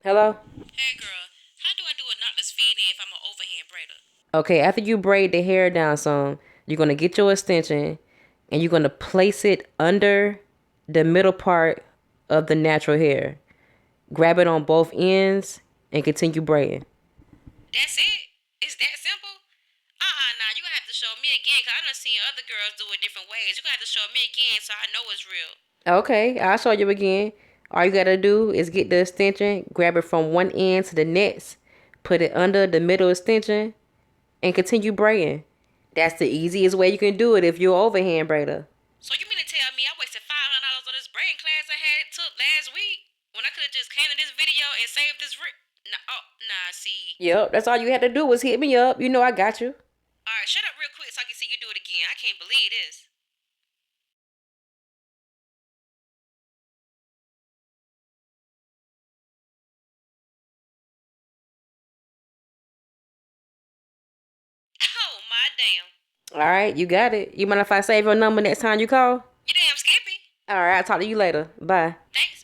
Hello? Hey girl, how do I do a knotless feeding if I'm an overhand braider? Okay, after you braid the hair down some, you're gonna get your extension and you're gonna place it under the middle part of the natural hair. Grab it on both ends and continue braiding. That's it? It's that simple? Nah, you gonna have to show me again because I done seen other girls do it different ways. You gonna have to show me again so I know it's real. Okay, I'll show you again. All you gotta do is get the extension, grab it from one end to the next, put it under the middle extension, and continue braiding. That's the easiest way you can do it if you're an overhand braider. So you mean to tell me I wasted $500 on this braiding class I had took last week when I could have just came to this video and saved this Nah, see. Yep, that's all you had to do was hit me up. You know I got you. Alright, shut up real quick so I can see you do it again. I can't believe this. Oh my damn. All right, you got it. You mind if I save your number next time you call? You damn skippy. All right, I'll talk to you later. Bye. Thanks.